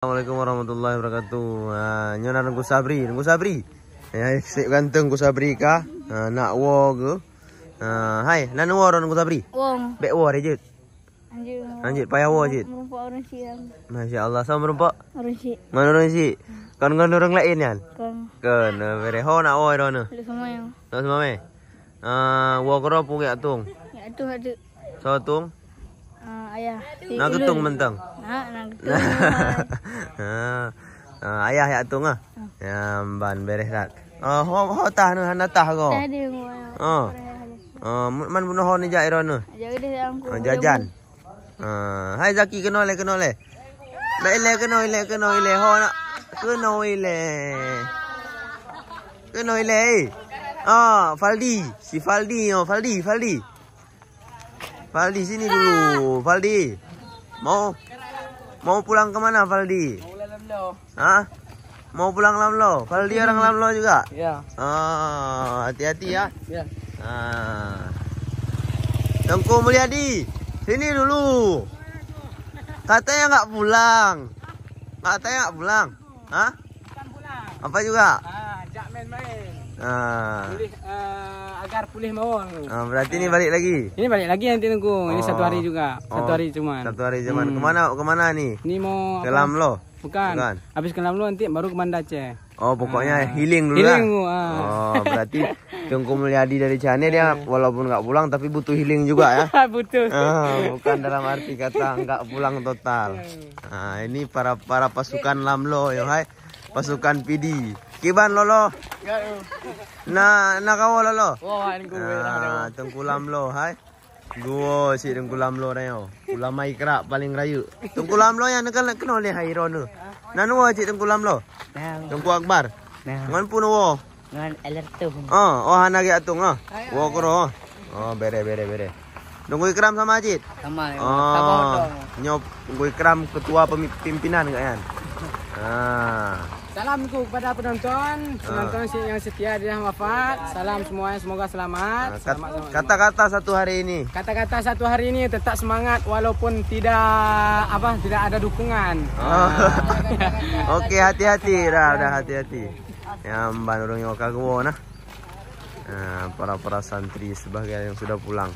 Assalamualaikum warahmatullahi wabarakatuh. Nyonya Nunggu Sabri. Ya, ganteng ku Sabri kah? Nak wo ke? Hai, nan wo Nunggu Sabri. Wong. Bek wo rejut. Anjir payah wo jit. Masya Allah, sama merempak. Mana orang si? Kan orang lain kan? Kan bereho nak wo ron. Semuanya. Nak semua me. Wo kero pu ya tung. Ya itu ada. So tung. Ayah. Nak ketung mentang. Nak Ayah ya tung ah. Ya ban beres dak. Ho tah nu hana tah go. Man bunuh ho ni jai ron. Jajan. Hai Zaki keno le. Dak ile keno ile ho nak. Keno ile. Faldi, si Faldi, Faldi sini dulu, Faldi. Mau pulang ke mana Faldi? Mau Lamlo. Mau pulang Lamlo. Faldi orang Lamlo juga? Ya. Hati-hati ya. Ya. Tengku Mulyadi, sini dulu. Katanya nggak pulang. Bukan pulang. Apa juga? Jak main-main. Pulih, agar pulih mau. Berarti ini balik lagi. Ini balik lagi nanti nunggu. Ini 1 hari juga. 1 hari cuman. 1 hari cuman. Kemana nih? Ini mau ke Lamlo. Bukan. Habis ke Lamlo nanti baru ke Banda Aceh. Pokoknya healing dulu healing, lah. Berarti Tengku Mulyadi dari Cane dia walaupun nggak pulang tapi butuh healing juga ya. Butuh. Bukan dalam arti kata nggak pulang total. Ini para pasukan Lamlo ya, hai. Pasukan PD. Kiban lolo. Nah kawo lolo. Tengku Lamlo, hai. Duo si Tengku Lamlo rayo. Ulama Ikra paling rayu. Tengku Lamlo yang kenal le hai rono. Nanu si Tengku Lamlo. Tengku Akbar. Ngan pun wo. Ngan alertum. Hana ge atung wo kro. Bere. Nunggu Ikram sama Ajit. Sama. Nyop Nunggu Ikram ketua pimpinan enggak kan? Salamku kepada penonton yang setia di wafat. Salam semuanya, semoga selamat. Kata-kata satu hari ini. Kata-kata satu hari ini tetap semangat walaupun tidak ada dukungan. Oke, hati-hati. Udah hati-hati. Ya mbak nurung yoka gua nah. Para santri sebagian yang sudah pulang.